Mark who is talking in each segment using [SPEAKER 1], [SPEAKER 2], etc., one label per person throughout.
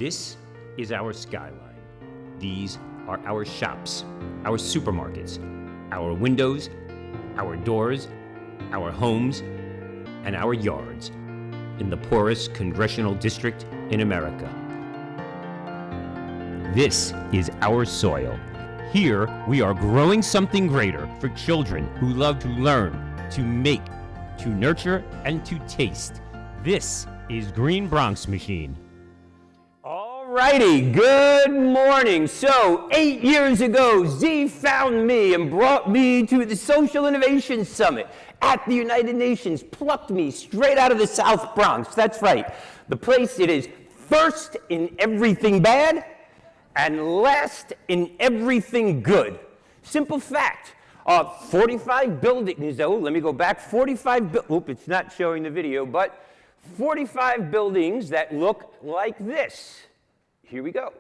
[SPEAKER 1] This is our skyline. These are our shops, our supermarkets, our windows, our doors, our homes, and our yards in the poorest congressional district in America. This is our soil. Here, we are growing something greater for children who love to learn, to make, to nurture, and to taste. This is Green Bronx Machine. Alrighty, good morning. So, 8 years ago, Z found me and brought me to the Social Innovation Summit at the United Nations, plucked me straight out of the South Bronx. That's right, the place it is first in everything bad and last in everything good. Simple fact, 45 buildings, let me go back, it's not showing the video, but 45 buildings that look like this. Here we go.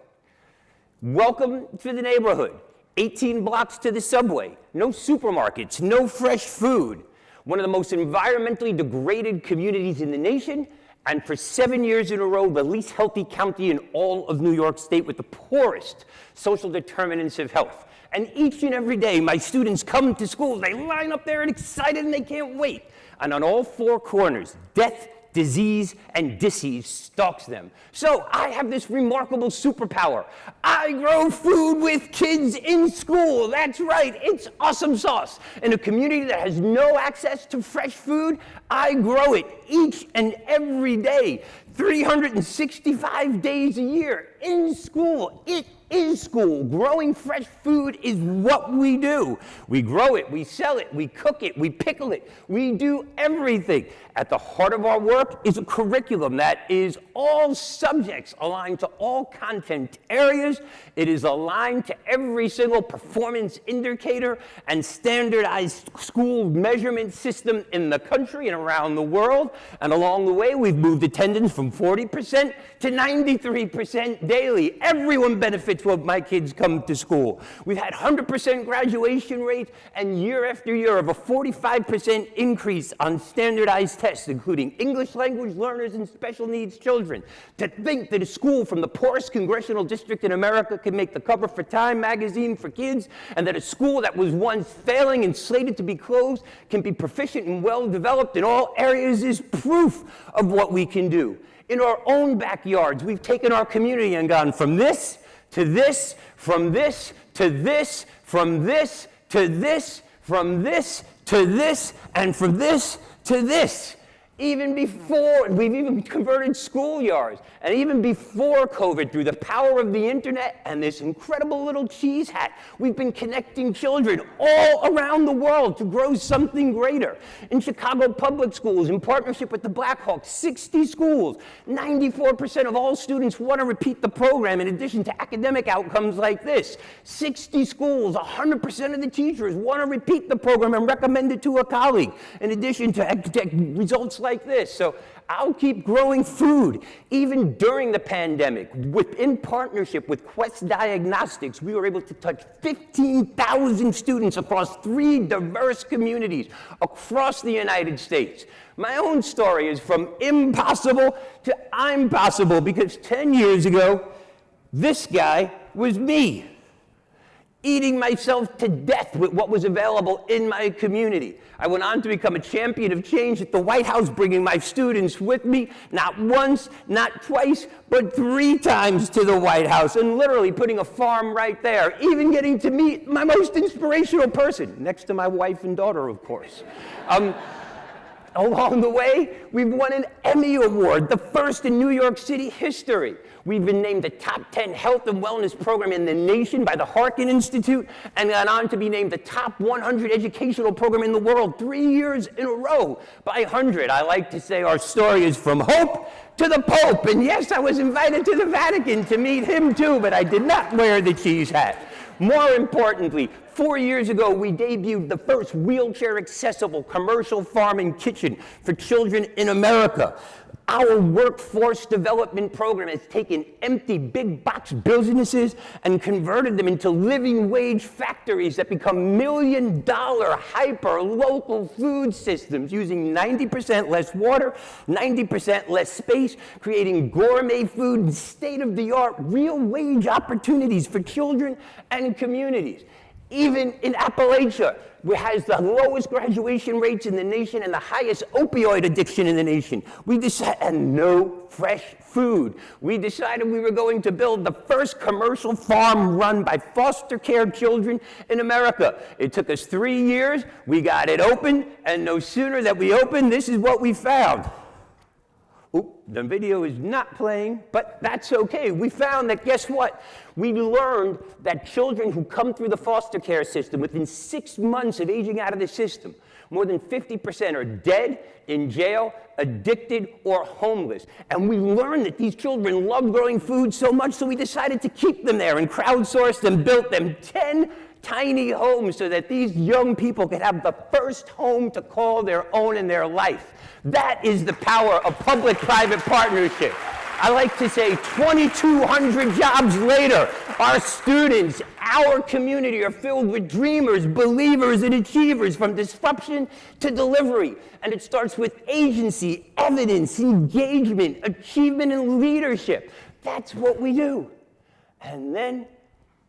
[SPEAKER 1] Welcome to the neighborhood. 18 blocks to the subway. No supermarkets, no fresh food. One of the most environmentally degraded communities in the nation, and for 7 years in a row, the least healthy county in all of New York State with the poorest social determinants of health. And each and every day, my students come to school, they line up there and excited and they can't wait. And on all four corners, death, disease, and disease stalks them. So I have this remarkable superpower. I grow food with kids in school. That's right, it's awesome sauce. In a community that has no access to fresh food, I grow it each and every day, 365 days a year in school. It is school. Growing fresh food is what we do. We grow it, we sell it, we cook it, we pickle it, we do everything. At the heart of our work is a curriculum that is all subjects aligned to all content areas. It is aligned to every single performance indicator and standardized school measurement system in the country and around the world. And along the way, we've moved attendance from 40% to 93% daily. Everyone benefits when my kids come to school. We've had 100% graduation rates and year after year of a 45% increase on standardized tests, including English language learners and special needs children. To think that a school from the poorest congressional district in America can make the cover for Time magazine for kids, and that a school that was once failing and slated to be closed can be proficient and well-developed in all areas is proof of what we can do. In our own backyards, we've taken our community and gone from this to this, from this to this, from this to this, from this to this, and from this to this. Even before, we've even converted schoolyards, and even before COVID, through the power of the internet and this incredible little cheese hat, we've been connecting children all around the world to grow something greater. In Chicago public schools, in partnership with the Blackhawks, 60 schools, 94% of all students want to repeat the program in addition to academic outcomes like this. 60 schools, 100% of the teachers want to repeat the program and recommend it to a colleague, in addition to results like this. So I'll keep growing food. Even during the pandemic, in partnership with Quest Diagnostics, we were able to touch 15,000 students across 3 diverse communities across the United States. My own story is from impossible to I'm possible, because 10 years ago, this guy was me, eating myself to death with what was available in my community. I went on to become a champion of change at the White House, bringing my students with me, not once, not twice, but 3 times to the White House, and literally putting a farm right there, even getting to meet my most inspirational person, next to my wife and daughter, of course. Along the way, we've won an Emmy Award, the first in New York City history. We've been named the top 10 health and wellness program in the nation by the Harkin Institute, and gone on to be named the top 100 educational program in the world 3 years in a row by 100. I like to say our story is from hope to the Pope. And yes, I was invited to the Vatican to meet him too, but I did not wear the cheese hat. More importantly, 4 years ago, we debuted the first wheelchair-accessible commercial farm and kitchen for children in America. Our workforce development program has taken empty big box businesses and converted them into living wage factories that become $1 million hyper-local food systems using 90% less water, 90% less space, creating gourmet food and state-of-the-art real wage opportunities for children and communities. Even in Appalachia, which has the lowest graduation rates in the nation and the highest opioid addiction in the nation, and no fresh food. We decided we were going to build the first commercial farm run by foster care children in America. It took us 3 years, we got it open, and no sooner that we opened, this is what we found. Oop, the video is not playing, but that's okay. We found that, guess what? We learned that children who come through the foster care system within 6 months of aging out of the system, more than 50% are dead, in jail, addicted, or homeless. And we learned that these children love growing food so much, so we decided to keep them there and crowdsourced and built them 10 tiny homes so that these young people could have the first home to call their own in their life. That is the power of public-private partnership. I like to say 2,200 jobs later, our students, our community are filled with dreamers, believers, and achievers from disruption to delivery. And it starts with agency, evidence, engagement, achievement, and leadership. That's what we do. And then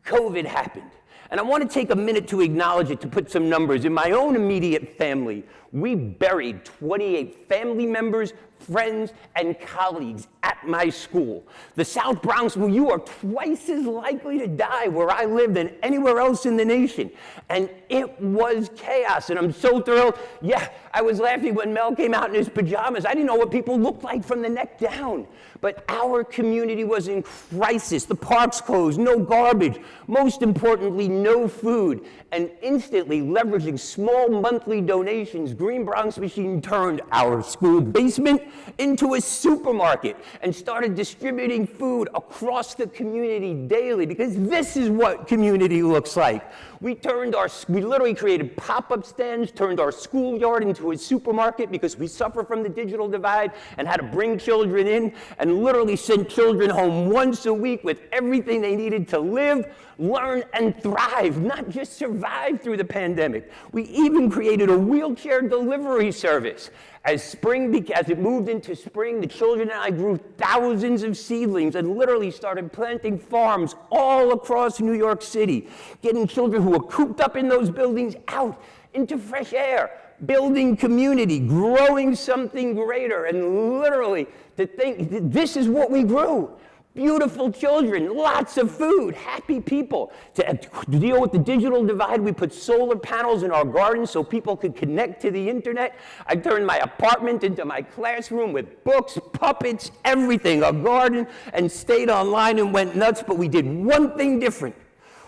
[SPEAKER 1] COVID happened. And I want to take a minute to acknowledge it, to put some numbers. In my own immediate family, we buried 28 family members, friends, and colleagues at my school. The South Bronx, where you are twice as likely to die where I live than anywhere else in the nation. And it was chaos, and I'm so thrilled. Yeah, I was laughing when Mel came out in his pajamas. I didn't know what people looked like from the neck down. But our community was in crisis. The parks closed, no garbage. Most importantly, no food. And instantly, leveraging small monthly donations, Green Bronx Machine turned our school basement into a supermarket and started distributing food across the community daily, because this is what community looks like. We literally created pop-up stands, turned our schoolyard into a supermarket because we suffer from the digital divide, and had to bring children in and literally send children home once a week with everything they needed to live, learn, and thrive, not just survive through the pandemic. We even created a wheelchair delivery service. As it moved into spring, the children and I grew thousands of seedlings and literally started planting farms all across New York City, getting children who were cooped up in those buildings out into fresh air, building community, growing something greater. And literally, to think that this is what we grew. Beautiful children, lots of food, happy people. To deal with the digital divide, we put solar panels in our garden so people could connect to the internet. I turned my apartment into my classroom with books, puppets, everything, a garden, and stayed online and went nuts. But we did one thing different.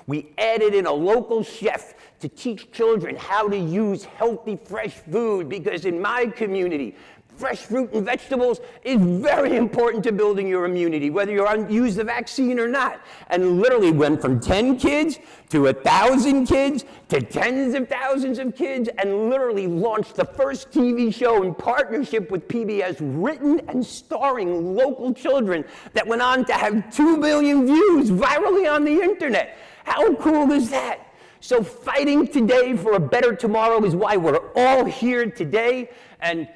[SPEAKER 1] We added in a local chef to teach children how to use healthy, fresh food, because in my community, fresh fruit and vegetables is very important to building your immunity, whether you're use the vaccine or not. And literally went from 10 kids to 1,000 kids to tens of thousands of kids, and literally launched the first TV show in partnership with PBS, written and starring local children, that went on to have 2 billion views virally on the internet. How cool is that? So fighting today for a better tomorrow is why we're all here today. And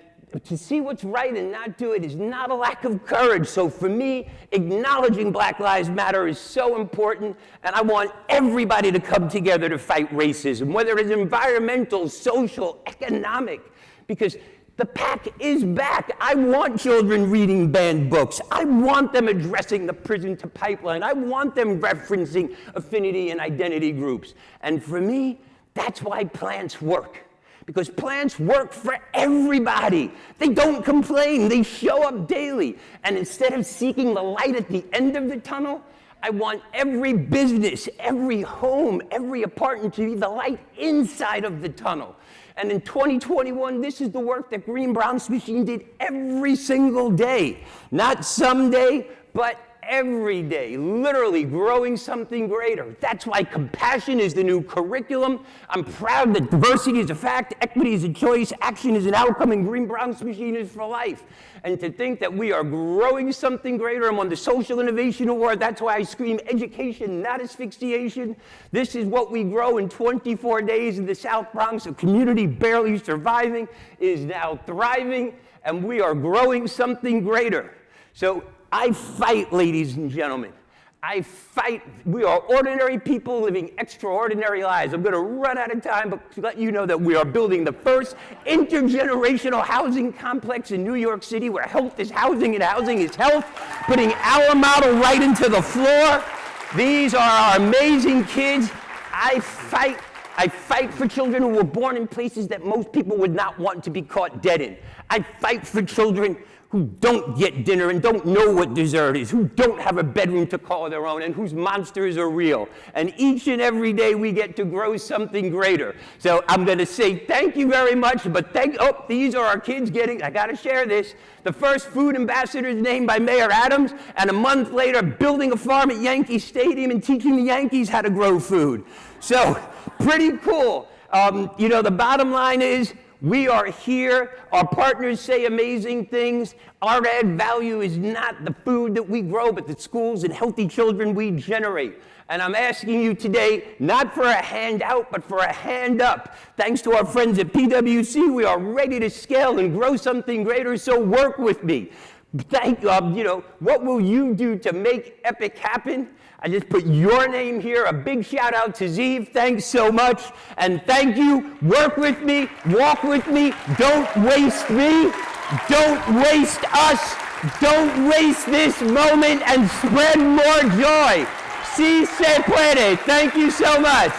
[SPEAKER 1] to see what's right and not do it is not a lack of courage. So for me, acknowledging Black Lives Matter is so important, and I want everybody to come together to fight racism, whether it's environmental, social, economic, because the pack is back. I want children reading banned books. I want them addressing the prison to pipeline. I want them referencing affinity and identity groups. And for me, that's why plants work. Because plants work for everybody. They don't complain. They show up daily. And instead of seeking the light at the end of the tunnel, I want every business, every home, every apartment to be the light inside of the tunnel. And in 2021, this is the work that Green Bronx Machine did every single day. Not someday, but every day, literally growing something greater. That's why compassion is the new curriculum. I'm proud that diversity is a fact, equity is a choice, action is an outcome, and Green Bronx Machine is for life. And to think that we are growing something greater, I'm on the Social Innovation Award. That's why I scream education, not asphyxiation. This is what we grow in 24 days in the South Bronx. A community barely surviving is now thriving, and we are growing something greater. So I fight, ladies and gentlemen. I fight. We are ordinary people living extraordinary lives. I'm going to run out of time, but to let you know that we are building the first intergenerational housing complex in New York City where health is housing and housing is health, putting our model right into the floor. These are our amazing kids. I fight for children who were born in places that most people would not want to be caught dead in. I fight for children who don't get dinner and don't know what dessert is, who don't have a bedroom to call their own, and whose monsters are real. And each and every day we get to grow something greater. So I'm going to say thank you very much, but these are our kids getting, I got to share this, the first food ambassadors named by Mayor Adams, and a month later building a farm at Yankee Stadium and teaching the Yankees how to grow food. So pretty cool. The bottom line is, we are here. Our partners say amazing things. Our add value is not the food that we grow, but the schools and healthy children we generate. And I'm asking you today, not for a handout, but for a hand up. Thanks to our friends at PwC, we are ready to scale and grow something greater, so work with me. What will you do to make EPIC happen? I just put your name here. A big shout out to Zeev. Thanks so much. And thank you. Work with me. Walk with me. Don't waste me. Don't waste us. Don't waste this moment and spread more joy. Si se puede. Thank you so much.